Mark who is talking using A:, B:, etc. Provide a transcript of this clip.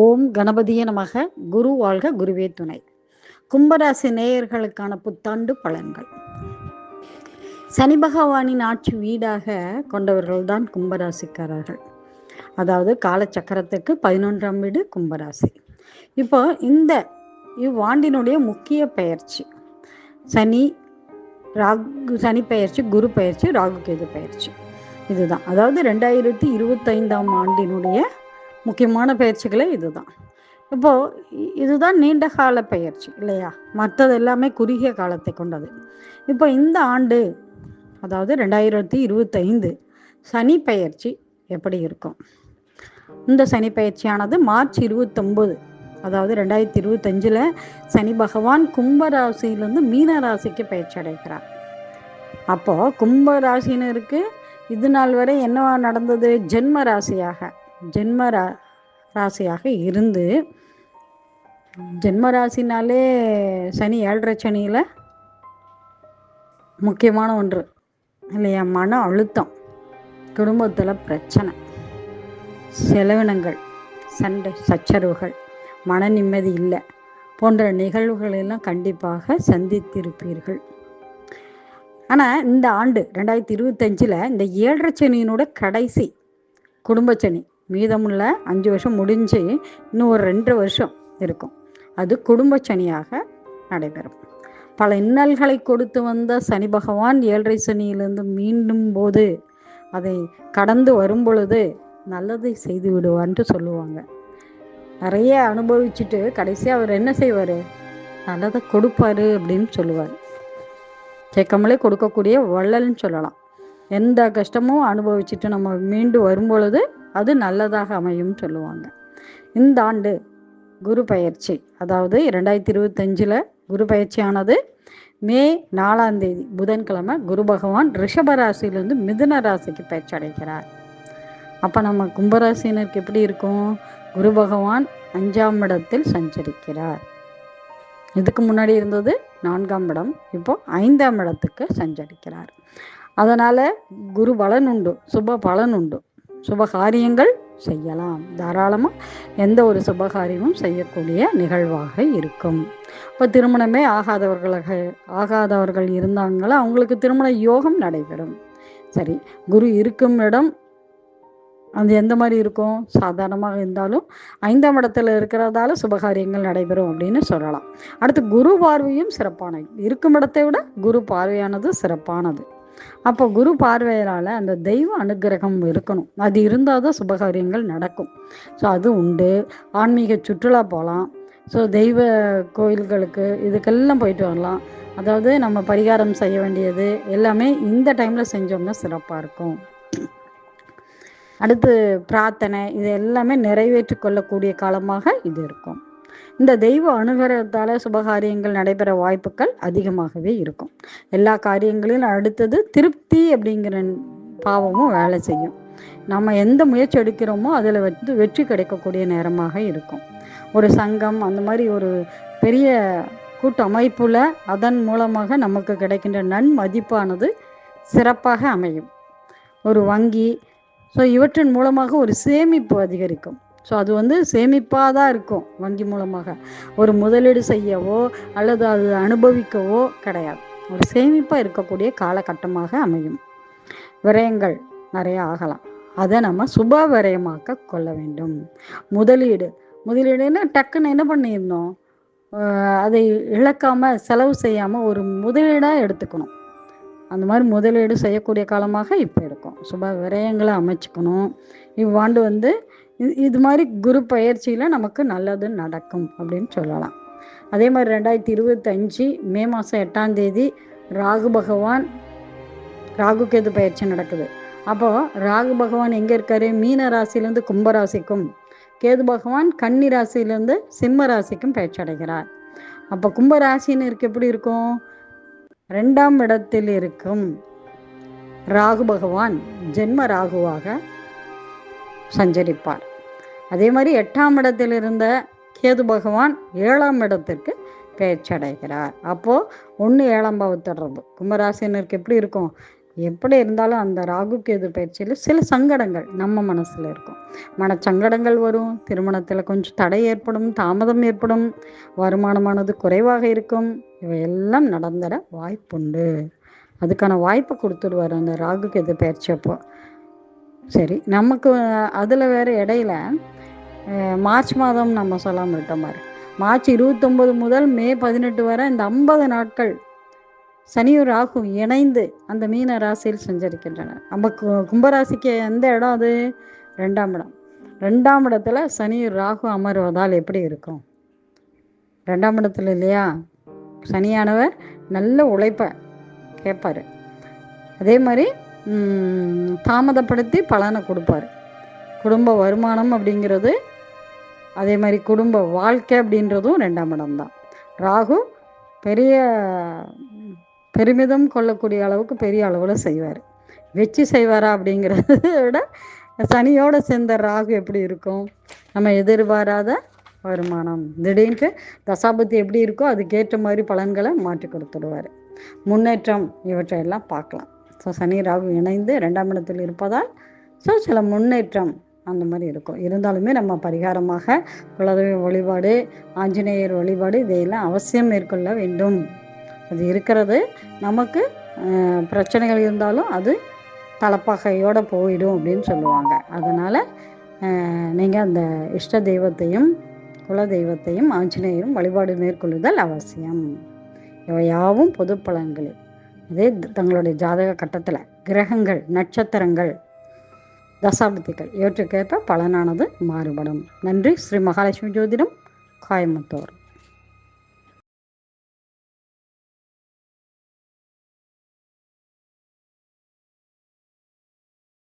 A: ஓம் கணபதியே நமக. குரு வாழ்க, குருவே துணை. கும்பராசி நேயர்களுக்கான புத்தாண்டு பலன்கள். சனி பகவானின் ஆட்சி வீடாக கொண்டவர்கள்தான் கும்பராசிக்காரர்கள். அதாவது காலச்சக்கரத்துக்கு 11ஆம் வீடு கும்பராசி. இப்போ இவ்வாண்டினுடைய முக்கிய பெயர்ச்சி சனி பெயர்ச்சி, குரு பெயர்ச்சி, ராகு கேது பெயர்ச்சி. இதுதான், அதாவது 2025ஆம் ஆண்டினுடைய முக்கியமான பயிற்சிகளே இதுதான். இப்போ இதுதான் நீண்ட கால பயிற்சி இல்லையா? மற்றது எல்லாமே குறுகிய காலத்தை கொண்டது. இப்போ இந்த ஆண்டு, அதாவது 2025 சனி பயிற்சி எப்படி இருக்கும்? இந்த சனி பயிற்சியானது மார்ச் 29, அதாவது 2025 சனி பகவான் கும்பராசியிலிருந்து மீன ராசிக்கு பயிற்சி அடைகிறார். அப்போ கும்பராசினருக்கு இது நாள் வரை என்ன நடந்தது? ஜென்ம ராசியாக இருந்து, ஜென்ம ராசினாலே சனி 7.5 சனியில் முக்கியமான ஒன்று இல்லையா? மன அழுத்தம், குடும்பத்தில் பிரச்சனை, செலவினங்கள், சண்டை சச்சரவுகள், மன நிம்மதி இல்லை போன்ற நிகழ்வுகள் எல்லாம் கண்டிப்பாக சந்தித்திருப்பீர்கள். ஆனால் இந்த ஆண்டு 2025 இந்த 7.5 சனியினோட கடைசி குடும்ப சனி, மீதமுள்ள 5 வருஷம் முடிஞ்சு இன்னும் ஒரு 2 வருஷம் இருக்கும். அது குடும்ப சனியாக நடைபெறும். பல இன்னல்களை கொடுத்து வந்த சனி பகவான் 7.5 சனியிலிருந்து மீண்டும் போது அதை கடந்து வரும் பொழுது நல்லதை செய்து விடுவார்னு சொல்லுவாங்க. நிறைய அனுபவிச்சுட்டு கடைசியாக அவர் என்ன செய்வார்? நல்லதை கொடுப்பாரு அப்படின்னு சொல்லுவார். கேட்காமலே கொடுக்கக்கூடிய வள்ளல்னு சொல்லலாம். எந்த கஷ்டமும் அனுபவிச்சுட்டு நம்ம மீண்டு வரும் பொழுது அது நல்லதாக அமையும் சொல்லுவாங்க. இந்த ஆண்டு குரு பயிற்சி, அதாவது 2025 குரு பயிற்சியானது மே 4ஆம் தேதி புதன்கிழமை குரு பகவான் ரிஷபராசியிலிருந்து மிதுன ராசிக்கு பயிற்சி அடைகிறார். அப்போ நம்ம கும்பராசினருக்கு எப்படி இருக்கும்? குரு பகவான் 5ஆம் இடத்தில் சஞ்சரிக்கிறார். இதுக்கு முன்னாடி இருந்தது 4ஆம் இடம், இப்போ 5ஆம் இடத்துக்கு சஞ்சரிக்கிறார். அதனால குரு பலன் உண்டு, சுப பலன் உண்டு. சுபகாரியங்கள் செய்யலாம், தாராளமாக எந்த ஒரு சுபகாரியமும் செய்யக்கூடிய நிகழ்வாக இருக்கும். இப்போ திருமணமே ஆகாதவர்கள் இருந்தாங்களோ அவங்களுக்கு திருமண யோகம் நடைபெறும். சரி, குரு இருக்கும் இடம் அது எந்த மாதிரி இருக்கும்? சாதாரணமாக இருந்தாலும் 5ஆம் இடத்துல இருக்கிறதால சுபகாரியங்கள் நடைபெறும் அப்படின்னு சொல்லலாம். அடுத்து குரு பார்வையும் சிறப்பானது. இருக்கும் இடத்தை விட குரு பார்வையானது சிறப்பானது. அப்போ குரு பார்வையால் அந்த தெய்வ அனுகிரகம் இருக்கணும். அது இருந்தால் தான் சுபகாரியங்கள் நடக்கும். ஸோ அது உண்டு. ஆன்மீக சுற்றுலா போகலாம். ஸோ தெய்வ கோயில்களுக்கு இதுக்கெல்லாம் போயிட்டு வரலாம். அதாவது நம்ம பரிகாரம் செய்ய வேண்டியது எல்லாமே இந்த டைமில் செஞ்சோம்னா சிறப்பாக இருக்கும். அடுத்து பிரார்த்தனை, இது எல்லாமே நிறைவேற்றி கொள்ளக்கூடிய காலமாக இது இருக்கும். இந்த தெய்வ அனுகிரகத்தால் சுபகாரியங்கள் நடைபெற வாய்ப்புகள் அதிகமாகவே இருக்கும். எல்லா காரியங்களிலும் அடுத்தது திருப்தி அப்படிங்கிற பாவமும் வேலை செய்யும். நம்ம எந்த முயற்சி எடுக்கிறோமோ அதில் வெற்றி கிடைக்கக்கூடிய நேரமாக இருக்கும். ஒரு சங்கம், அந்த மாதிரி ஒரு பெரிய கூட்டு அமைப்புல அதன் மூலமாக நமக்கு கிடைக்கின்ற நன்மதிப்பானது சிறப்பாக அமையும். ஒரு வங்கி, ஸோ இவற்றின் மூலமாக ஒரு சேமிப்பு அதிகரிக்கும். ஸோ அது சேமிப்பாக தான் இருக்கும். வங்கி மூலமாக ஒரு முதலீடு செய்யவோ அல்லது அது அனுபவிக்கவோ கிடையாது. ஒரு சேமிப்பாக இருக்கக்கூடிய காலகட்டமாக அமையும். விரயங்கள் நிறைய ஆகலாம். அதை நம்ம சுப விரயமாக்க கொள்ள வேண்டும். முதலீடுன்னா டக்குன்னு என்ன பண்ணிடணும்? அதை இழக்காமல், செலவு செய்யாமல் ஒரு முதலீடாக எடுத்துக்கணும். அந்த மாதிரி முதலீடு செய்யக்கூடிய காலமாக இப்போ இருக்கும். சுப விரயங்களை அமைச்சுக்கணும். இவ்வாண்டு இது மாதிரி குரு பயிற்சியில் நமக்கு நல்லது நடக்கும் அப்படின்னு சொல்லலாம். அதே மாதிரி 2025 மே மாதம் 8ஆம் தேதி ராகு கேது பயிற்சி நடக்குது. அப்போது ராகு பகவான் எங்கே இருக்காரு? மீன ராசியிலேருந்து கும்பராசிக்கும், கேது பகவான் கன்னி ராசியிலேருந்து சிம்ம ராசிக்கும் பயிற்சி அடைகிறார். அப்போ கும்பராசினருக்கு எப்படி இருக்கும்? 2ஆம் இடத்தில் இருக்கும் ராகு பகவான் ஜென்ம ராகுவாக சஞ்சரிப்பார். அதே மாதிரி 8ஆம் இடத்தில் இருந்த கேது பகவான் 7ஆம் இடத்திற்கு பயிற்சி அடைகிறார். அப்போது 1 7ஆம் பாவ தொடர்பு கும்பராசினருக்கு எப்படி இருக்கும்? எப்படி இருந்தாலும் அந்த ராகு கேது பயிற்சியில் சில சங்கடங்கள் நம்ம மனசில் இருக்கும். மனச்சங்கடங்கள் வரும், திருமணத்தில் கொஞ்சம் தடை ஏற்படும், தாமதம் ஏற்படும், வருமானமானது குறைவாக இருக்கும். இவையெல்லாம் நடந்துட வாய்ப்புண்டு. அதுக்கான வாய்ப்பை கொடுத்துடுவார் அந்த ராகு கேது பயிற்சி அப்போ. சரி, நமக்கு அதில் வேறு இடையில மார்ச் மாதம் நம்ம சொல்லாமல் விட்ட மாதிரி மார்ச் 29 முதல் மே 18 வரை இந்த 50 நாட்கள் சனியும் ராகும் இணைந்து அந்த மீன ராசியில் சஞ்சரிக்கின்றனர். நம்ம கும்பராசிக்கு எந்த இடம் அது? 2ஆம் இடம். 2ஆம் இடத்துல சனியும் ராகு அமர்வதால் எப்படி இருக்கும்? 2ஆம் இடத்துல இல்லையா, சனியானவர் நல்ல உழைப்பை கேட்பார். அதே மாதிரி தாமதப்படுத்தி பலனை கொடுப்பார். குடும்ப வருமானம் அப்படிங்கிறது, அதே மாதிரி குடும்ப வாழ்க்கை அப்படின்றதும் 2ஆம் இடம்தான். ராகு பெரிய பெருமிதம் கொள்ளக்கூடிய அளவுக்கு பெரிய அளவில் செய்வார். வச்சு செய்வாரா அப்படிங்கிறத விட சனியோட சேர்ந்த ராகு எப்படி இருக்கும்? நம்ம எதிர்பாராத வருமானம், திடீர்னு தசாபத்தி எப்படி இருக்கோ அதுக்கேற்ற மாதிரி பலன்களை மாற்றி கொடுத்துடுவார். முன்னேற்றம் இவற்றையெல்லாம் பார்க்கலாம். ஸோ சனி ராகு இணைந்து 2ஆம் இடத்தில் இருப்பதால் சில முன்னேற்றம் அந்த மாதிரி இருக்கும். இருந்தாலுமே நம்ம பரிகாரமாக குலதெய்வ வழிபாடு, ஆஞ்சநேயர் வழிபாடு இதையெல்லாம் அவசியம் மேற்கொள்ள வேண்டும். அது இருக்கிறது. நமக்கு பிரச்சனைகள் இருந்தாலும் அது தலப்பாகையோடு போயிடும் அப்படின்னு சொல்லுவாங்க. அதனால் நீங்கள் அந்த இஷ்ட தெய்வத்தையும் குல தெய்வத்தையும் ஆஞ்சநேயரும் வழிபாடு மேற்கொள்ளுதல் அவசியம். இவையாவும் பொது பலன்கள். அதே தங்களுடைய ஜாதக கட்டத்தில் கிரகங்கள், நட்சத்திரங்கள், தசாபதிகள் இவற்றுக்கேற்ப பலனானது மாறுபடும். நன்றி. ஸ்ரீ மகாலட்சுமி ஜோதிடம், கோயம்புத்தூர்.